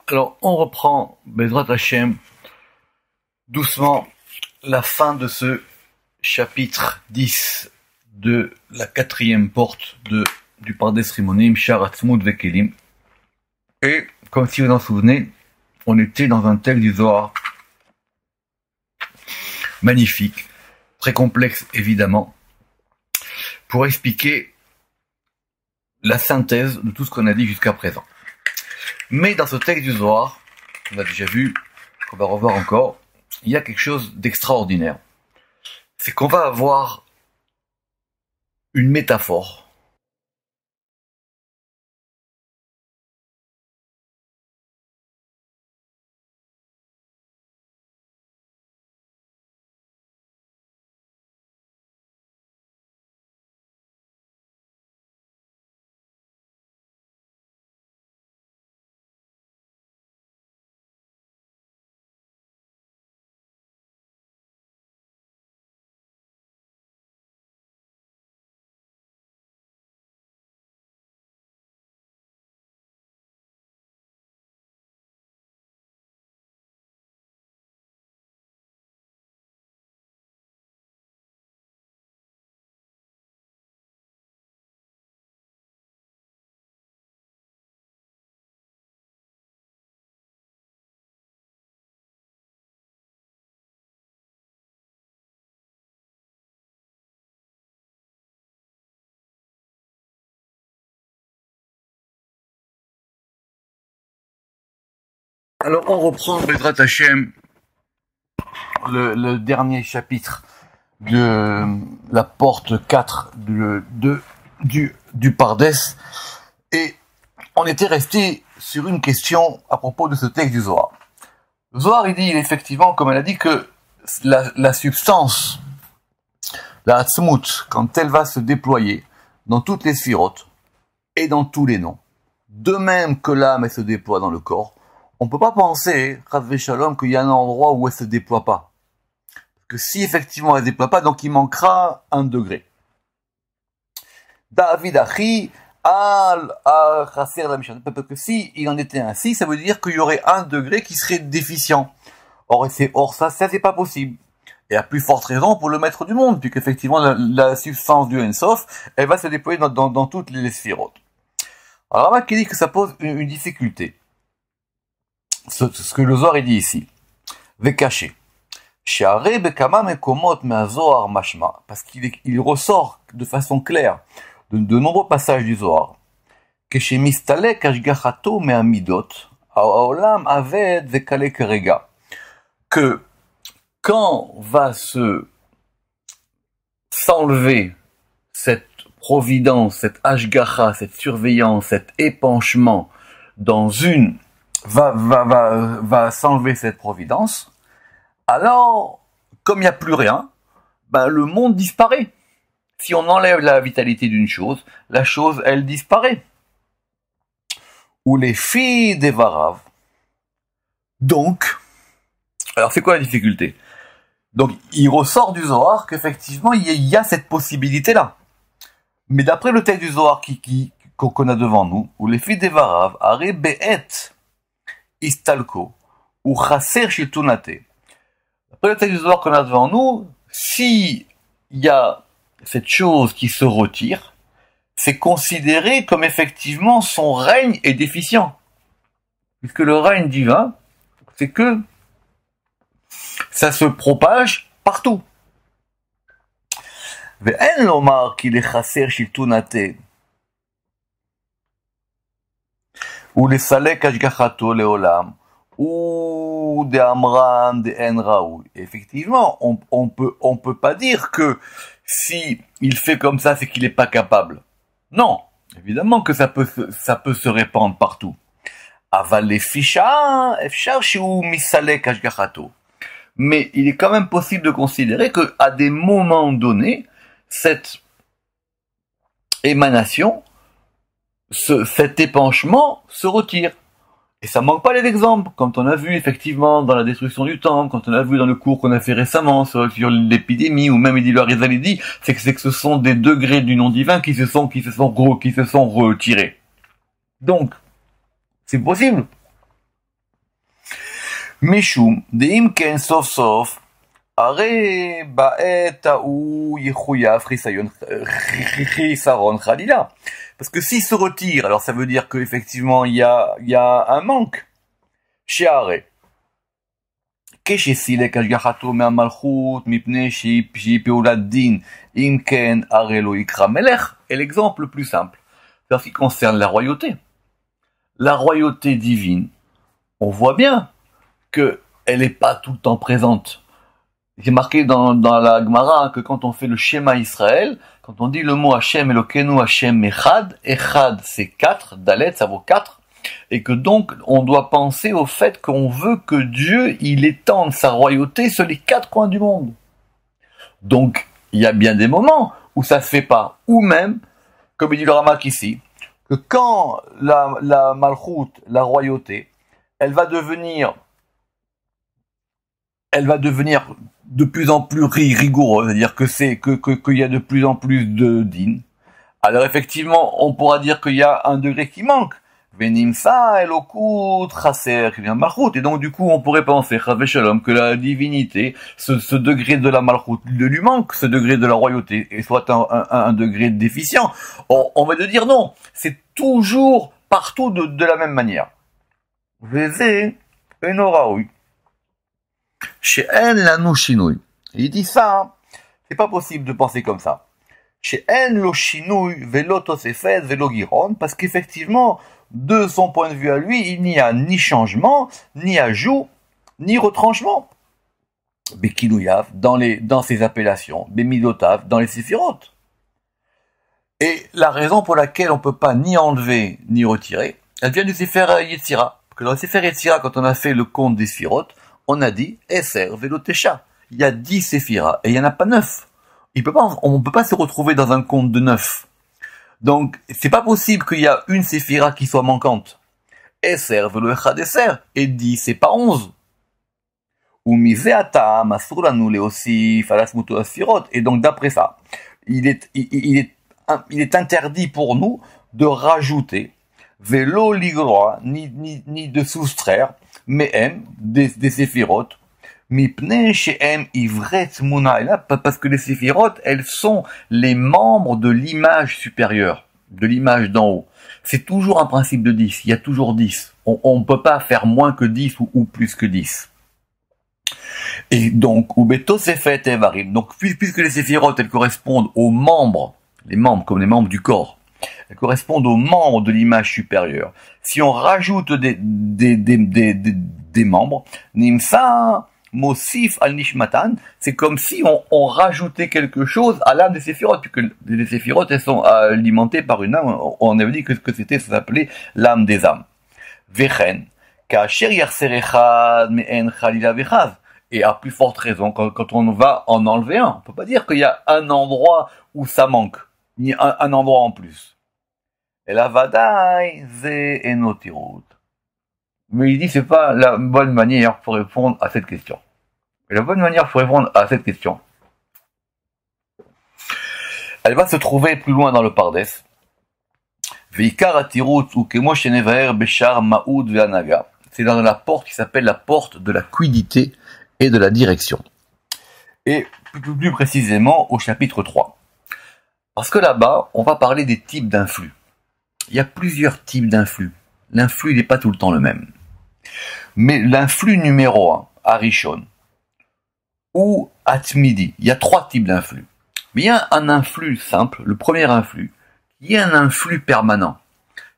Alors, on reprend, Bezrat Hashem, doucement, la fin de ce chapitre 10 de la 4e porte du Pardes Rimonim, Shar Atzmut Vekelim. Et, comme si vous en souvenez, on était dans un texte du Zohar magnifique, très complexe évidemment, pour expliquer la synthèse de tout ce qu'on a dit jusqu'à présent. Mais dans ce texte du Zohar, on a déjà vu, qu'on va revoir encore, il y a quelque chose d'extraordinaire. C'est qu'on va avoir une métaphore. Alors on reprend Bezrat Hashem, le dernier chapitre de la porte 4 du Pardes, et on était resté sur une question à propos de ce texte du Zohar. Le Zohar, il dit effectivement, comme elle a dit, que la substance, la Hatzmut, quand elle va se déployer dans toutes les sphirotes et dans tous les noms, de même que l'âme elle se déploie dans le corps, on peut pas penser, Chas Shalom, qu'il y a un endroit où elle se déploie pas. Parce que si effectivement elle se déploie pas, donc il manquera un degré. David Achi, parce que si il en était ainsi, ça veut dire qu'il y aurait un degré qui serait déficient. Or ça c'est pas possible. Et à plus forte raison pour le maître du monde, puisqu'effectivement la substance du Ensof, elle va se déployer dans toutes les sphirotes. Alors là, qui dit que ça pose une difficulté. Ce que le Zohar dit ici. Vekaché. She'arei bekama mekomot me'azohar mashma. Parce qu'il ressort de façon claire de nombreux passages du Zohar. Keshemistalek ashgachato me'amidot. Ha'olam aved vekale kerega. Que quand va s'enlever cette providence, cette ashgacha, cette surveillance, cet épanchement dans une va s'enlever cette providence, alors, comme il n'y a plus rien, le monde disparaît. Si on enlève la vitalité d'une chose, la chose, elle disparaît. Ou les filles des varav. Donc, alors c'est quoi la difficulté? Donc, il ressort du Zohar qu'effectivement, il y a cette possibilité-là. Mais d'après le texte du Zohar qu'on a devant nous, où les filles des varav, are be'et, istalko, ou chaser shiltunate. Après le texte du Zohar qu'on a devant nous, si il y a cette chose qui se retire, c'est considéré comme effectivement son règne est déficient. Puisque le règne divin, c'est que ça se propage partout. Ve'en lomar qu'il est chaser shiltunate. Ou les salek ashgachato leolam, ou des amran, des en effectivement, on peut pas dire que si il fait comme ça, c'est qu'il est pas capable. Non, évidemment que ça peut se répandre partout. Aval les ficha, efshar shu misalek ashgachato. Mais il est quand même possible de considérer que à des moments donnés, cette émanation, cet épanchement se retire. Et ça manque pas les exemples, quand on a vu effectivement dans la destruction du temple, quand on a vu dans le cours qu'on a fait récemment sur l'épidémie, ou même Edil Arizal dit, c'est que ce sont des degrés du nom divin qui se sont retirés. Donc, c'est possible. Mishum, deimken sof sof, are ba'et ou yechouyav chisaron chalila. Parce que s'il se retire, alors ça veut dire qu'effectivement il y a un manque. Chez Are. כשסילק השגחתו מהמלכות מפני שהיא פעולת דין, אם כן הרי לא יקרא מלך. Et l'exemple le plus simple, c'est en ce qui concerne la royauté. La royauté divine, on voit bien que elle n'est pas tout le temps présente. C'est marqué dans la Gemara que quand on fait le schéma Israël, quand on dit le mot Hashem Elokeinu Hashem Echad, Echad c'est 4, Dalet ça vaut 4, et que donc on doit penser au fait qu'on veut que Dieu il étende sa royauté sur les 4 coins du monde. Donc il y a bien des moments où ça se fait pas, ou même, comme il dit le Ramak ici, que quand la Malchut, la royauté, elle va devenir de plus en plus rigoureuse, c'est-à-dire qu'il y a de plus en plus de din. Alors effectivement, on pourra dire qu'il y a un degré qui manque. Venimsa, Elokut, Chaser, qui vient Malchut. Et donc du coup, on pourrait penser, Chavé Shalom, que la divinité, ce degré de la Malchut, lui manque, ce degré de la royauté, et soit un degré déficient. On va te dire non, c'est toujours partout de la même manière. Vézé, Enoraoui. Chez En Lanu Shinui. Il dit ça, c'est pas possible de penser comme ça. Chez En Lo Shinui, Velo Tosefet, Velo Giron, parce qu'effectivement, de son point de vue à lui, il n'y a ni changement, ni ajout, ni retranchement. Bekilouyav, dans ses appellations, Bemidotav, dans les séphirotes. Et la raison pour laquelle on peut pas ni enlever, ni retirer, elle vient du Sefer Yetzira. Parce que dans le Sefer Yetzira, quand on a fait le compte des séphirotes, on a dit Eser Velotesha. Il y a 10 séphiras, et il n'y en a pas 9. On ne peut pas se retrouver dans un compte de 9. Donc, c'est pas possible qu'il y a une séphira qui soit manquante. Eser velo echad eser, et 10 c'est pas 11. Ou mise atam asur lanu leosif alas muto asfirot. Et donc, d'après ça, il est interdit pour nous de rajouter velo ligroa, ni de soustraire, mais des séphirotes, mipne shehem ivret muna, parce que les séphirotes, elles sont les membres de l'image supérieure, de l'image d'en haut. C'est toujours un principe de 10, il y a toujours 10. On ne peut pas faire moins que 10 ou plus que 10. Et donc, ubeto sefet evarim. Donc, puisque les séphirotes, elles correspondent aux membres, comme les membres du corps, elles correspondent aux membres de l'image supérieure. Si on rajoute des membres, nimsa mosif al nishmatan, c'est comme si on rajoutait quelque chose à l'âme des séphirotes, puisque les séphirotes, elles sont alimentées par une âme. On avait dit que ça s'appelait l'âme des âmes. Vechen, kasher yarser echad me'en chalila vechaz. Et à plus forte raison, quand on va en enlever un, on peut pas dire qu'il y a un endroit où ça manque, ni un endroit en plus. Et la vadaï ze enotirut. Mais il dit c'est pas la bonne manière pour répondre à cette question. Et la bonne manière pour répondre à cette question, elle va se trouver plus loin dans le Pardes. Veikar atirut ou kemo shenevaer beshar maoud ve'anaga. C'est dans la porte qui s'appelle la porte de la quiddité et de la direction. Et plus précisément au chapitre 3. Parce que là-bas, on va parler des types d'influx. Il y a plusieurs types d'influx. L'influx n'est pas tout le temps le même. Mais l'influx numéro 1, Arishon, ou Atmidi, il y a 3 types d'influx. Mais il y a un influx simple, le premier influx, qui est un influx permanent.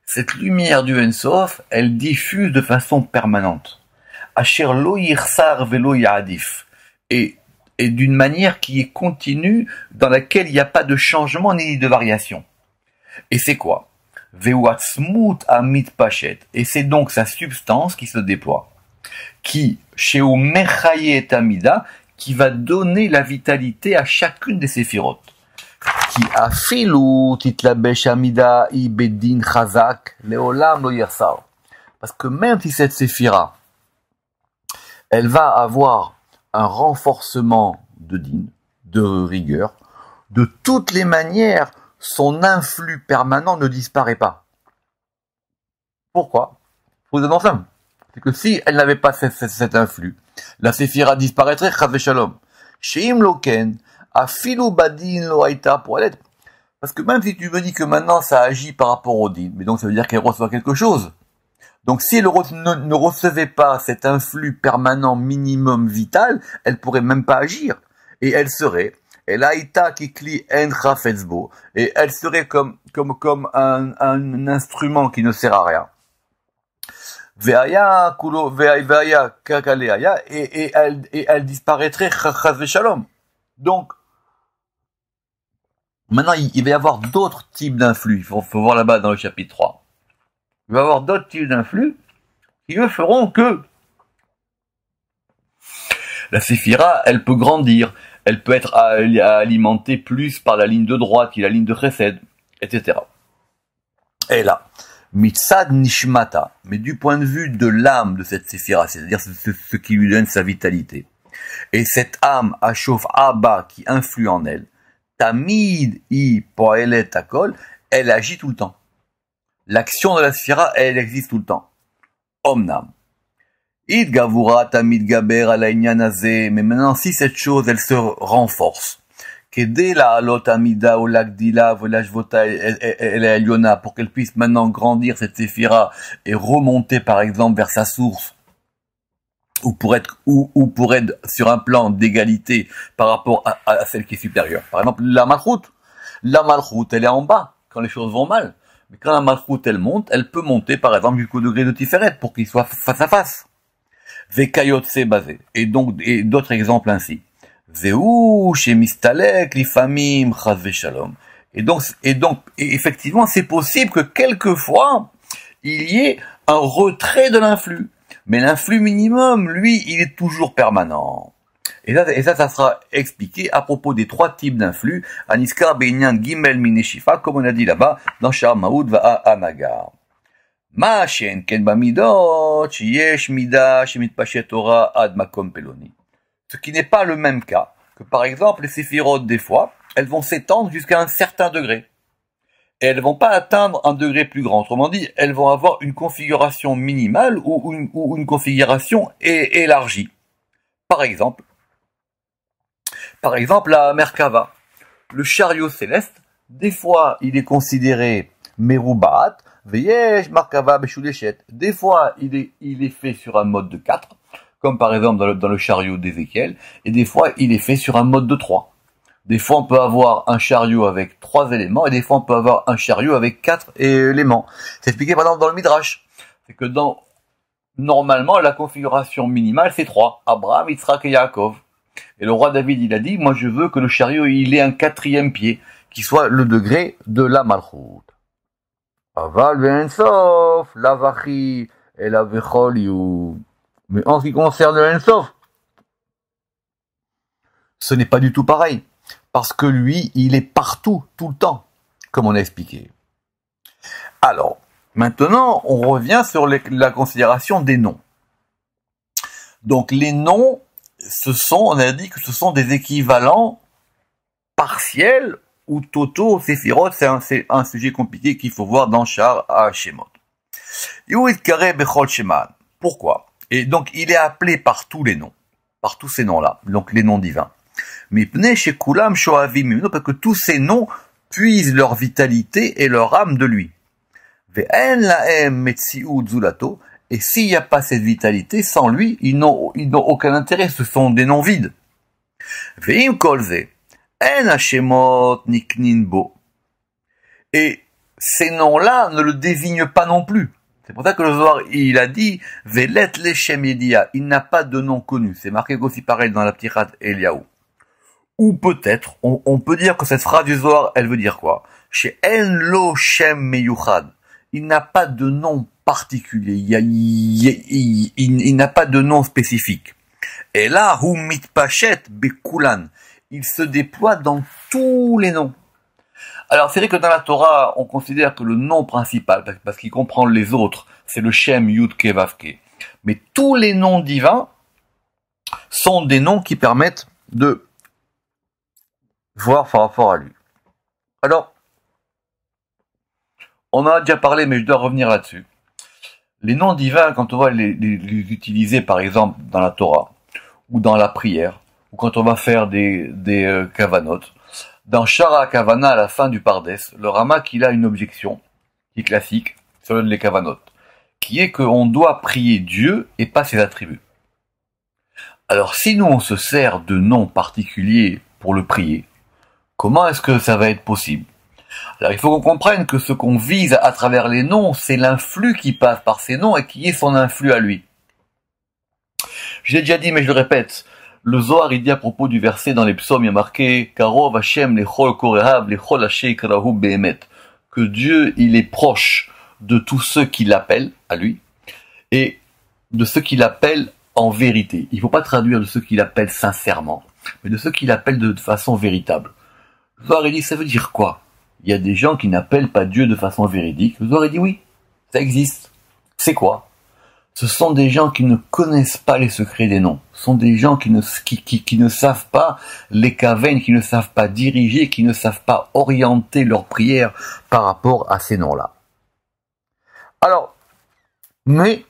Cette lumière du Ensof, elle diffuse de façon permanente. Asher lo yirsar velo yadif. Et d'une manière qui est continue, dans laquelle il n'y a pas de changement ni de variation. Et c'est quoi? Vewatzmut amit pachet. Et c'est donc sa substance qui se déploie. Qui, sheu mechayet amida, qui va donner la vitalité à chacune des séphirotes. Qui afilu titlabesh amida i bedin chazak leolam lo yirsar. Parce que même si cette séphira, elle va avoir un renforcement de din, de rigueur, de toutes les manières, son influx permanent ne disparaît pas. Pourquoi? Pour des raisons simples. c'est que si elle n'avait pas cet influx, la séphira disparaîtrait, chas shalom. Sheim loken, afilu badin lo haïta pour elle. Parce que même si tu me dis que maintenant ça agit par rapport au din, mais donc ça veut dire qu'elle reçoit quelque chose. Donc si elle ne recevait pas cet influx permanent minimum vital, elle pourrait même pas agir. Et elle serait, elle haïta kikli en chafetzbo, et elle serait comme un instrument qui ne sert à rien. Veaya kulo veaya kakaleaya, et elle disparaîtrait chas shalom. Donc maintenant, il va y avoir d'autres types d'influx. Il faut voir là-bas dans le chapitre 3. Il va y avoir d'autres types d'influx qui eux feront que la séphira, elle peut grandir. Elle peut être alimentée plus par la ligne de droite qui est la ligne de chesed, etc. Et là, mitzad nishmata, mais du point de vue de l'âme de cette séphira, c'est-à-dire ce qui lui donne sa vitalité. Et cette âme, Ashof Abba, qui influe en elle, Tamid i poelet akol, elle agit tout le temps. L'action de la sphira, elle existe tout le temps. Omnam. Id gavura tamid gaber alainyan azeh, mais maintenant si cette chose, elle se renforce. Kede la alot amida ou lagdila volajvota el eliona, pour qu'elle puisse maintenant grandir cette séphira et remonter par exemple vers sa source, ou pour être sur un plan d'égalité par rapport à celle qui est supérieure. Par exemple, la malchoute, elle est en bas quand les choses vont mal. Mais quand la malchoute, elle monte, elle peut monter par exemple jusqu'au degré de Tiferet pour qu'il soit face à face. Vekayotse basé. Et d'autres exemples ainsi. Zeu shemistalek lifamim chas shalom. Et effectivement, c'est possible que quelquefois, il y ait un retrait de l'influx. Mais l'influx minimum, lui, il est toujours permanent. Et ça sera expliqué à propos des trois types d'influx, Aniskar Beinyan Gimel Mineshifa, comme on a dit là-bas, dans Shar Maoud va Anagar. Ma shen ken bamidot, yesh mida shemitpashet Torah ad makom peloni. Ce qui n'est pas le même cas que, par exemple, les séphirotes, des fois, elles vont s'étendre jusqu'à un certain degré. Et elles vont pas atteindre un degré plus grand. Autrement dit, elles vont avoir une configuration minimale ou une configuration élargie. Par exemple, la Merkava, le chariot céleste, des fois, il est considéré Merubaat, Veyesh Merkava Beshuleshet. Des fois, il est fait sur un mode de 4, comme par exemple dans le chariot d'Ézéchiel, et des fois, il est fait sur un mode de 3. Des fois, on peut avoir un chariot avec 3 éléments, et des fois, on peut avoir un chariot avec 4 éléments. C'est expliqué par exemple dans le Midrash. C'est que normalement, la configuration minimale, c'est 3. Abraham, Yitzhak et Yaakov. Et le roi David, il a dit, moi, je veux que le chariot, il ait un 4e pied, qui soit le degré de la malchoute. Aval ve'ensof, lavachi, et la vechol. Mais en ce qui concerne le ensof, ce n'est pas du tout pareil. Parce que lui, il est partout, tout le temps, comme on a expliqué. Alors, maintenant, on revient sur la considération des noms. Donc, les noms, on a dit que ce sont des équivalents partiels ou totaux aux séphirotes. C'est un sujet compliqué qu'il faut voir dans Shar HaShemot. Pourquoi? Et donc, il est appelé par tous les noms, par tous ces noms-là, donc les noms divins. Mais parce que tous ces noms puisent leur vitalité et leur âme de lui. Et s'il n'y a pas cette vitalité, sans lui, ils n'ont aucun intérêt, ce sont des noms vides. Et ces noms-là ne le désignent pas non plus. C'est pour ça que le Zohar, il a dit, Velet Leshem Yedia, il n'a pas de nom connu. C'est marqué aussi pareil dans la Ptirat Eliaou. Ou peut-être, on peut dire que cette phrase du Zohar, elle veut dire quoi? Chez En Lo Shem Meyuchad, il n'a pas de nom particulier, il n'a pas de nom spécifique. Et là, Hu Mitpachet Bekulan, il se déploie dans tous les noms. Alors c'est vrai que dans la Torah, on considère que le nom principal, parce qu'il comprend les autres, c'est le Shem Yud Ke Vav Ke. Mais tous les noms divins sont des noms qui permettent de voir par rapport à lui. Alors, on en a déjà parlé, mais je dois revenir là-dessus. Les noms divins, quand on va les utiliser, par exemple, dans la Torah, ou dans la prière, ou quand on va faire des kavanot, dans Shara Kavana, à la fin du Pardes, le Ramak, il a une objection, qui est classique, sur les kavanot, qui est qu'on doit prier Dieu et pas ses attributs. Alors, si nous, on se sert de noms particuliers pour le prier, comment est-ce que ça va être possible? Alors, il faut qu'on comprenne que ce qu'on vise à travers les noms, c'est l'influx qui passe par ces noms et qui est son influx à lui. Je l'ai déjà dit, mais je le répète. Le Zohar, il dit à propos du verset dans les psaumes, il y a marqué Karov Hashem lechol korehab lechol hashem karahu behemet, que Dieu, il est proche de tous ceux qui l'appellent à lui et de ceux qui l'appellent en vérité. Il ne faut pas traduire de ceux qui l'appellent sincèrement, mais de ceux qui l'appellent de façon véritable. Le Zohar, il dit, ça veut dire quoi? Il y a des gens qui n'appellent pas Dieu de façon véridique. Le Zohar, il dit oui, ça existe. C'est quoi? Ce sont des gens qui ne connaissent pas les secrets des noms. Ce sont des gens qui ne savent pas les kaven, qui ne savent pas diriger, qui ne savent pas orienter leur prière par rapport à ces noms-là. Alors, mais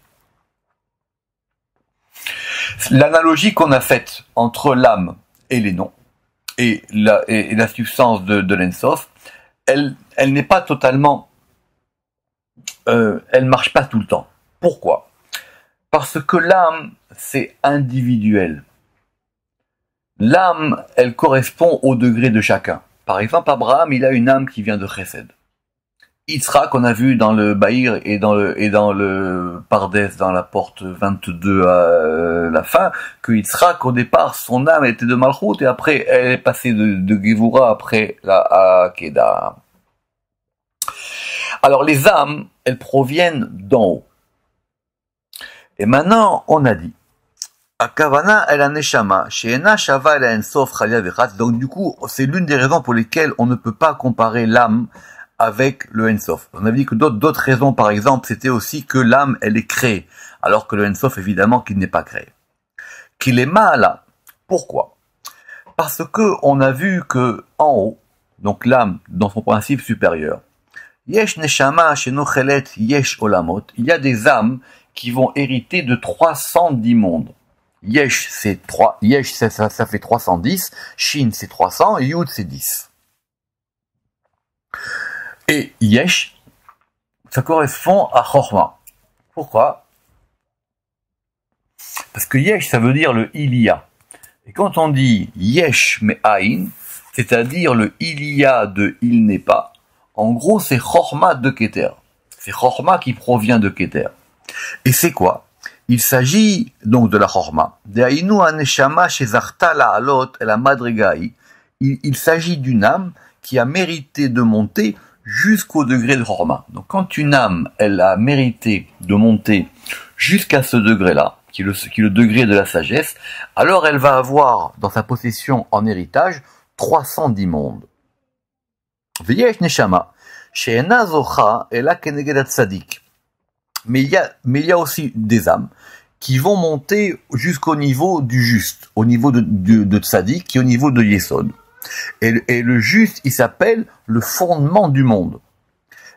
l'analogie qu'on a faite entre l'âme et les noms, et la substance de l'Ensof, elle n'est pas totalement... elle marche pas tout le temps. Pourquoi? Parce que l'âme, c'est individuel. L'âme, elle correspond au degré de chacun. Par exemple, Abraham, il a une âme qui vient de Chesed. Yitzhak, qu'on a vu dans le Bahir et dans le Pardes, dans la porte 22 à la fin, que Yitzhak, au départ, son âme était de Malchut, et après, elle est passée de Gevura après la Akedah. Alors, les âmes, elles proviennent d'en haut. Et maintenant, on a dit, Akavana el aneshama, she'ena shava el ensof chalia vechat. Donc du coup, c'est l'une des raisons pour lesquelles on ne peut pas comparer l'âme avec le ensof. On a dit que d'autres raisons, par exemple, c'était aussi que l'âme, elle est créée, alors que le ensof, évidemment, qu'il n'est pas créé. Qu'il est ma'ala. Pourquoi? Parce que on a vu que en haut, donc l'âme, dans son principe supérieur, yesh neshama shenochelet yesh olamot. Il y a des âmes qui vont hériter de 310 mondes. Yesh, c'est 3, Yesh, ça fait 310, Shin, c'est 300, et Yud, c'est 10. Et Yesh, ça correspond à Chorma. Pourquoi? Parce que Yesh, ça veut dire le il y a. Et quand on dit Yesh me'ain, c'est-à-dire le il y a de il n'est pas, en gros, c'est Chorma de Keter. C'est Chorma qui provient de Keter. Et c'est quoi? Il s'agit donc de la Chorma. Il s'agit d'une âme qui a mérité de monter jusqu'au degré de Chorma. Donc quand une âme, elle a mérité de monter jusqu'à ce degré-là, qui est le degré de la sagesse, alors elle va avoir dans sa possession en héritage 310 mondes. V'yesh neshama, she'ena zocha ela keneged tzadik. Mais il y a aussi des âmes qui vont monter jusqu'au niveau du juste, au niveau de Tzadik, qui est au niveau de Yesod. Et le juste, il s'appelle le fondement du monde.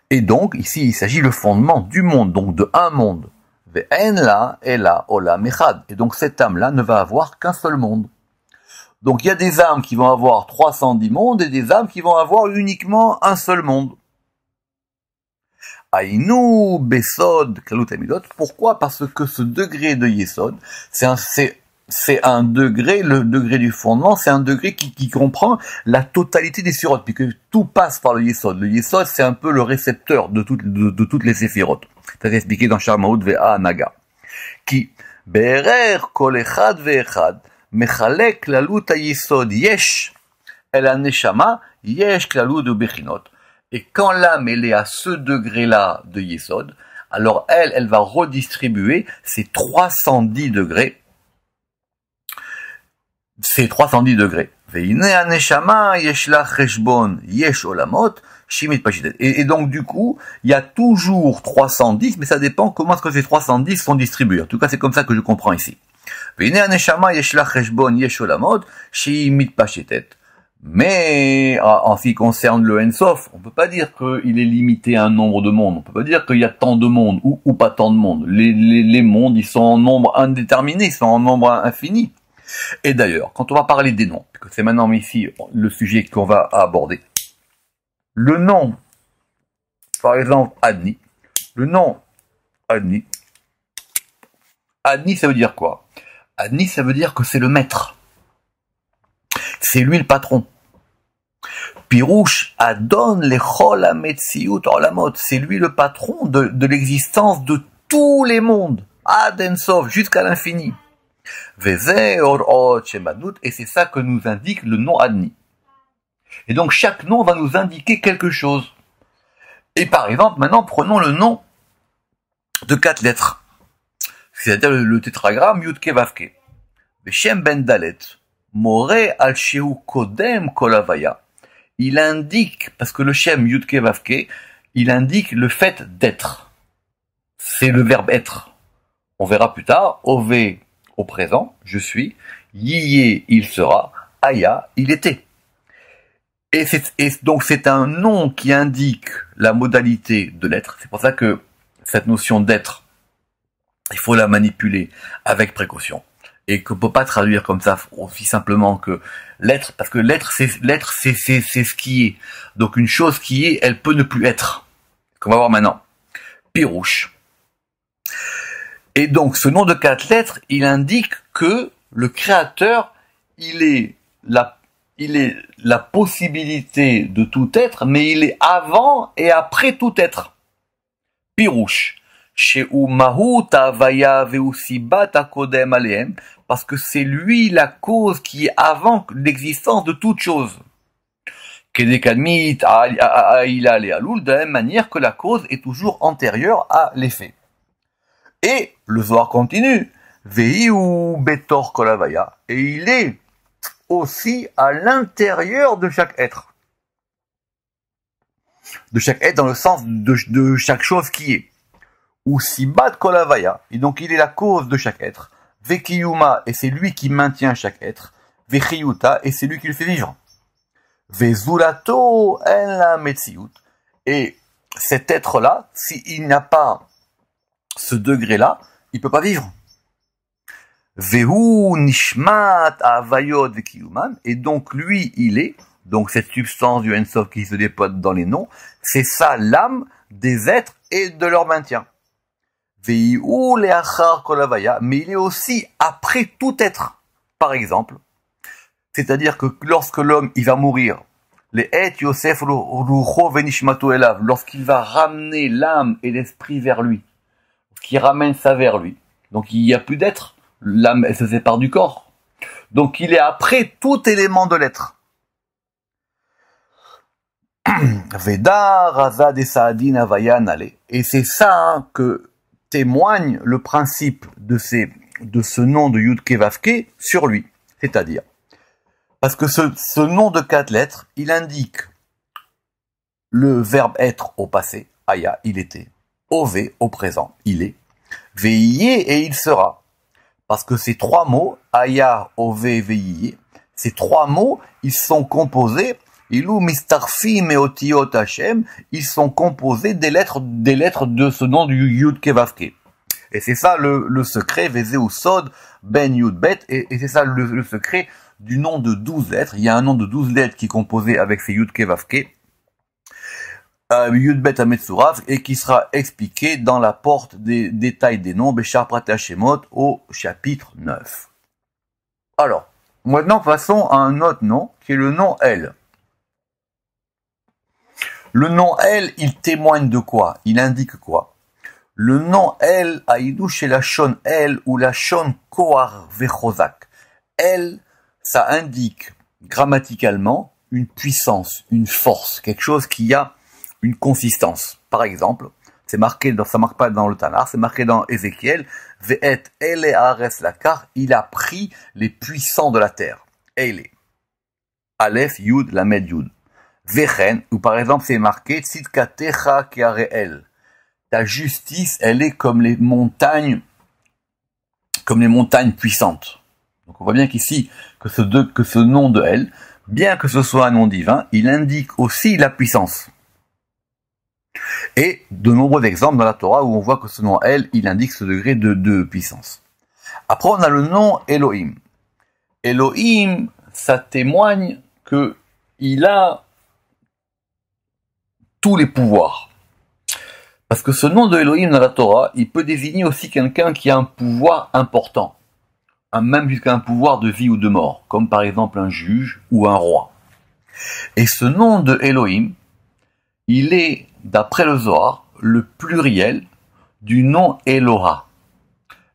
Et donc, ici, il s'agit le fondement du monde, donc de un monde. Ve'en ela olam echad. Et donc, cette âme-là ne va avoir qu'un seul monde. Donc, il y a des âmes qui vont avoir 310 mondes et des âmes qui vont avoir uniquement un seul monde. Aïnou, Besod, Klalut Amidot. Pourquoi? Parce que ce degré de Yesod, c'est un degré, le degré du fondement, c'est un degré qui comprend la totalité des séphirotes, puisque tout passe par le Yesod. Le Yesod, c'est un peu le récepteur de toutes les séphirotes. Ça c'est expliqué dans Sharmaout Ve'a Naga. Qui, Be'erer kol echad ve'echad, mechalek Klalut Yesod yesh, el aneshama, yesh Klalut Bechinot. Et quand l'âme, elle est à ce degré-là de Yesod, alors elle va redistribuer ces 310 degrés. Ces 310 degrés. Et donc, du coup, il y a toujours 310, mais ça dépend comment est-ce que ces 310 sont distribués. En tout cas, c'est comme ça que je comprends ici. Mais en ce qui concerne le Ensof, on peut pas dire qu'il est limité à un nombre de mondes. On peut pas dire qu'il y a tant de mondes ou pas tant de mondes. Les mondes, ils sont en nombre indéterminé, ils sont en nombre infini. Et d'ailleurs, quand on va parler des noms, puisque c'est maintenant ici le sujet qu'on va aborder, le nom, par exemple, Adni, le nom Adni, Adni ça veut dire quoi? Adni ça veut dire que c'est le maître. C'est lui le patron. Pirouche Adon lechol hametziut olamot. C'est lui le patron de l'existence de tous les mondes. Ad Ensof, jusqu'à l'infini. Veze or shemadut. Et c'est ça que nous indique le nom Adni. Et donc chaque nom va nous indiquer quelque chose. Et par exemple, maintenant prenons le nom de 4 lettres. C'est-à-dire le tétragramme Yudke Vavke. Beshem ben Dalet. More al Shehu Kodem Kolavaya. Il indique, parce que le Shem Yudke Vavke, il indique le fait d'être. C'est le verbe être. On verra plus tard, Ove au présent, je suis, Yiye il sera, Aya il était. Et donc c'est un nom qui indique la modalité de l'être. C'est pour ça que cette notion d'être, il faut la manipuler avec précaution. Et qu'on peut pas traduire comme ça aussi simplement que l'être, parce que l'être c'est ce qui est. Donc une chose qui est, elle peut ne plus être. Qu'on va voir maintenant. Pirouche. Et donc ce nom de 4 lettres, il indique que le créateur, il est la possibilité de tout être, mais il est avant et après tout être. Pirouche. Parce que c'est lui la cause qui est avant l'existence de toute chose. De la même manière que la cause est toujours antérieure à l'effet. Et le Zohar continue. Et il est aussi à l'intérieur de chaque être. De chaque être dans le sens de chaque chose qui est. Ou Sibat Kolavaya, et donc il est la cause de chaque être. Vekiyuma, et c'est lui qui maintient chaque être. Vechiyuta, et c'est lui qui le fait vivre. Vezulato en la metziut, et cet être-là, s'il n'a pas ce degré-là, il peut pas vivre. Vehu nishmat avayot vekiyuman, et donc lui, il est, donc cette substance du Ensof qui se déploie dans les noms, c'est ça l'âme des êtres et de leur maintien. Mais il est aussi après tout être. Par exemple, c'est-à-dire que lorsque l'homme il va mourir, lorsqu'il va ramener l'âme et l'esprit vers lui, qui ramène ça vers lui, donc il n'y a plus d'être, l'âme elle se sépare du corps, donc il est après tout élément de l'être. Et c'est ça que témoigne le principe de ce nom de Yudke Vavke sur lui. C'est-à-dire, parce que ce nom de 4 lettres, il indique le verbe être au passé, Aya, il était, Ove au présent, il est, Veiye et il sera. Parce que ces 3 mots, Aya, Ove, Veiye, ces 3 mots, ils sont composés Ilou mistarfim et otiot Hashem, ils sont composés des lettres de ce nom du Yud Kevavke. Et c'est ça le secret, Vezeu Sod, Ben Yud Bet, et c'est ça le secret du nom de 12 lettres. Il y a un nom de 12 lettres qui est composé avec ces Yud Kevavke, Yud Bet Ametsurav, et qui sera expliqué dans la porte des détails des noms, Bechar Prate Hashemot, au chapitre 9. Alors, maintenant passons à un autre nom, qui est le nom El. Le nom El, il témoigne de quoi? Il indique quoi? Le nom El, Aïdou chez la Shon El ou la Shon Kohar Vechozak. El, ça indique grammaticalement une puissance, une force, quelque chose qui a une consistance. Par exemple, ça marque pas dans le Tanakh, c'est marqué dans Ézéchiel, Ve'et Ele Ares Lakar, il a pris les puissants de la terre. Ele. Aleph, Yud, Lamed, Yud. Vechen, ou par exemple c'est marqué Tzidkatecha Keareel. Ta justice, elle est comme les montagnes puissantes. Donc on voit bien qu'ici, que ce nom de El, bien que ce soit un nom divin, il indique aussi la puissance. Et de nombreux exemples dans la Torah où on voit que ce nom El, il indique ce degré de puissance. Après, on a le nom Elohim. Elohim, ça témoigne que il a tous les pouvoirs. Parce que ce nom de Elohim dans la Torah, il peut désigner aussi quelqu'un qui a un pouvoir important. Même jusqu'à un pouvoir de vie ou de mort, comme par exemple un juge ou un roi. Et ce nom de Elohim, il est, d'après le Zohar, le pluriel du nom Eloha.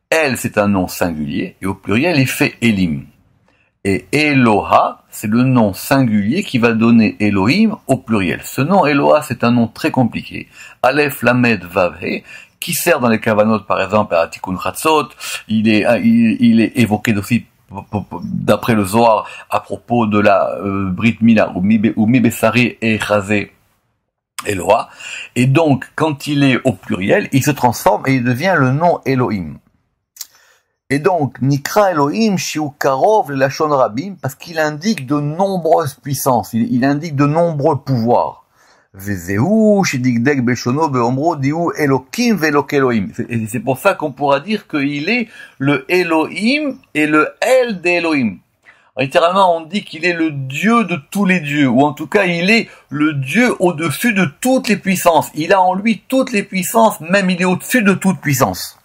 El, c'est un nom singulier, et au pluriel, il fait Elim. Et Eloha, c'est le nom singulier qui va donner Elohim au pluriel. Ce nom Eloha, c'est un nom très compliqué. Aleph, Lamed, Vav, He, qui sert dans les Kavanot, par exemple, à Tikkun Chatzot. Il est évoqué aussi, d'après le Zohar, à propos de la Brit Mila, ou Mibessari et Chazé Eloha. Et donc, quand il est au pluriel, il se transforme et il devient le nom Elohim. Et donc, Nikra Elohim, Shiu Karov, le Lachon Rabim, parce qu'il indique de nombreuses puissances, il indique de nombreux pouvoirs. Vezeu, Shidigdek Beshono, Beomro, Diu, Elokim, Velok Elohim. Et c'est pour ça qu'on pourra dire qu'il est le Elohim et le El d'Elohim. Littéralement, on dit qu'il est le Dieu de tous les dieux, ou en tout cas, il est le Dieu au-dessus de toutes les puissances. Il a en lui toutes les puissances, même il est au-dessus de toute puissance.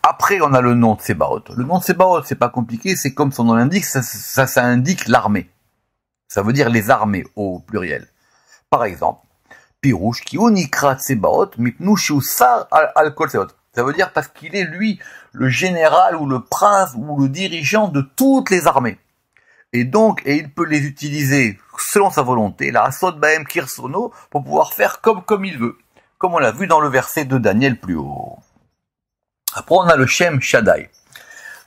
Après, on a le nom de Tsebaot. Le nom de Tsebaot, c'est pas compliqué, c'est comme son nom l'indique, ça indique l'armée. Ça veut dire les armées au pluriel. Par exemple, Pirouche, qui unikra Tsebaot, mipnu shiusar al kol Tsebaot. Ça veut dire parce qu'il est, lui, le général ou le prince ou le dirigeant de toutes les armées. Et donc, il peut les utiliser selon sa volonté, la Asot Baem Kirsono, pour pouvoir faire comme il veut. Comme on l'a vu dans le verset de Daniel plus haut. Après, on a le Shem Shaddai.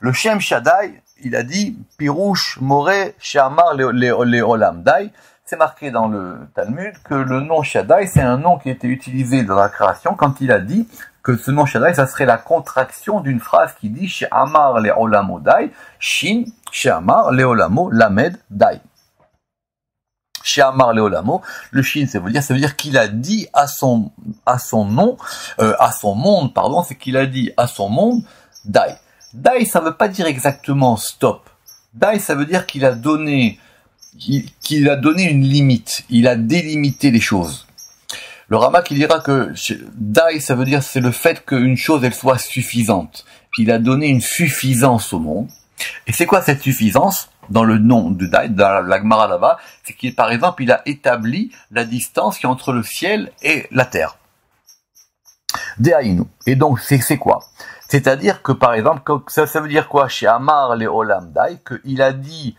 Le Shem Shaddai, il a dit, Pirouche, Moré, Shamar, Olam Dai. C'est marqué dans le Talmud que le nom Shaddai, c'est un nom qui a été utilisé dans la création quand il a dit que ce nom Shaddai, ça serait la contraction d'une phrase qui dit Shamar le Olamo Dai, Shin, Shamar le Olamo Lamed Dai. Shamar le Olamo, le Shin, ça veut dire qu'il a dit à son monde, c'est qu'il a dit à son monde Dai. Dai, ça veut pas dire exactement stop. Dai, ça veut dire qu'il a donné une limite, il a délimité les choses. Le Ramak, il dira que Dai, ça veut dire c'est le fait qu'une chose, elle soit suffisante. Il a donné une suffisance au monde. Et c'est quoi cette suffisance? Dans le nom de Dai, dans la Gemara là-bas, c'est qu'il, par exemple, il a établi la distance qui est entre le ciel et la terre. Dehainu. Et donc, c'est quoi? C'est-à-dire que, par exemple, ça veut dire quoi? Chez Amar le Olam Dai, qu'il a dit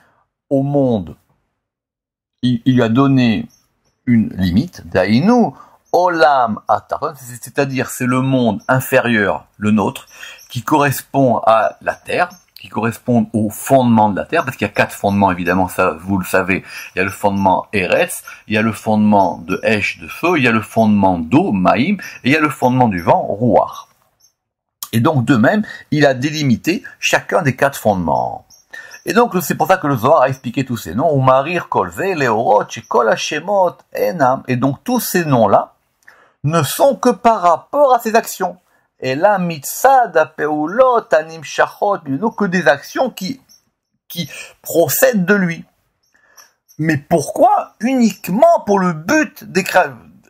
au monde, il a donné une limite, Dainu, Olam Ataron, c'est-à-dire c'est le monde inférieur, le nôtre, qui correspond à la terre, qui correspond au fondement de la terre, parce qu'il y a 4 fondements, évidemment, ça vous le savez. Il y a le fondement Eretz, il y a le fondement de Esh, de feu, il y a le fondement d'eau, Maïm, et il y a le fondement du vent, Rouar. Et donc, de même, il a délimité chacun des 4 fondements. Et donc, c'est pour ça que le Zohar a expliqué tous ces noms. Umarir, Kolve, Leorot, Kol Hashemot, Enam. Et donc, tous ces noms-là ne sont que par rapport à ses actions. Et là, Mitzad, Apeulot, Anim Shachot, que des actions qui procèdent de lui. Mais pourquoi? Uniquement pour le but des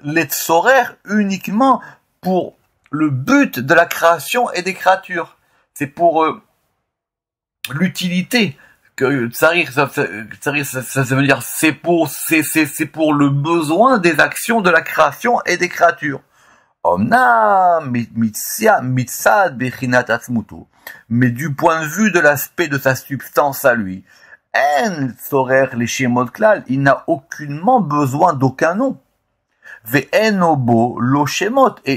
Letzorer, uniquement pour le but de la création et des créatures. C'est pour l'utilité que tsarir, ça veut dire c'est pour le besoin des actions de la création et des créatures. Mais du point de vue de l'aspect de sa substance à lui, il n'a aucunement besoin d'aucun nom. Et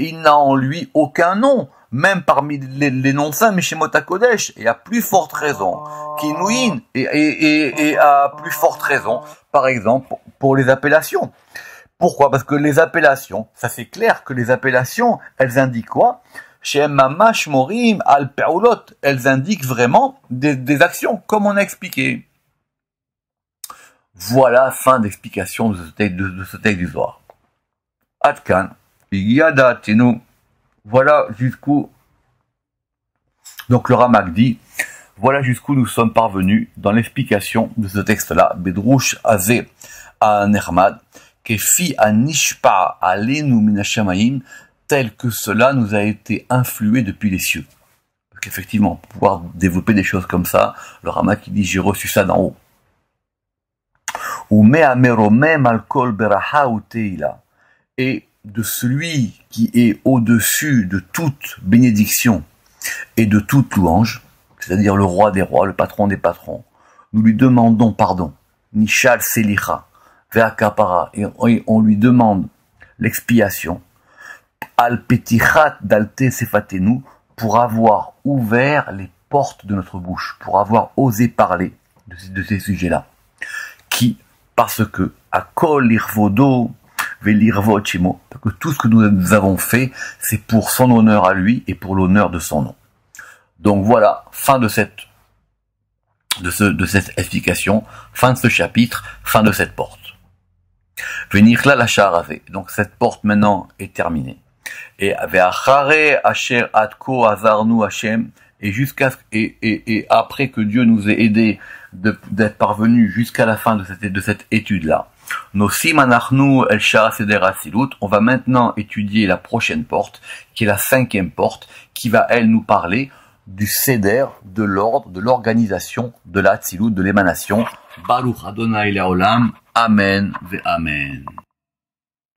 il n'a en lui aucun nom, même parmi les noms saints, mais chez Motakodesh, et à plus forte raison, Kinouin, et à plus forte raison, par exemple, pour les appellations. Pourquoi? Parce que les appellations, ça c'est clair que les appellations, elles indiquent quoi? Shem mamash morim al pe'ulot, elles indiquent vraiment des actions, comme on a expliqué. Voilà, fin d'explication de ce texte du Zohar. Atkan, Yadatinu, voilà jusqu'où, donc le Ramak dit, voilà jusqu'où nous sommes parvenus dans l'explication de ce texte-là, Bedrouche Azé à Nermad, Kefi Anishpa Alenu Minashamayim, tel que cela nous a été influé depuis les cieux. Parce qu'effectivement, pour pouvoir développer des choses comme ça, le Ramak qui dit, j'ai reçu ça d'en haut. Et de celui qui est au-dessus de toute bénédiction et de toute louange, c'est-à-dire le roi des rois, le patron des patrons, nous lui demandons pardon, Nishal Selicha, Ve'akapara, et on lui demande l'expiation, Al Petichat Dalte Sefatenu, pour avoir ouvert les portes de notre bouche, pour avoir osé parler de ces sujets-là. Qui, parce que, à Kol Irvodo, Velirvot Shemo, parce que tout ce que nous avons fait, c'est pour son honneur à lui et pour l'honneur de son nom. Donc voilà, fin de cette explication, fin de ce chapitre, fin de cette porte. Venir là la charave. Donc cette porte maintenant est terminée. Et ve'achare asher atko azarnu Hashem, et jusqu'à et après que Dieu nous ait aidés d'être parvenus jusqu'à la fin de cette étude-là. Nosim anachnu el shara seder asilut, on va maintenant étudier la prochaine porte, qui est la 5e porte, qui va elle nous parler du seder, de l'ordre, de l'organisation de la Hatzilut, de l'émanation. Baruch Adonai Leolam. Amen ve Amen.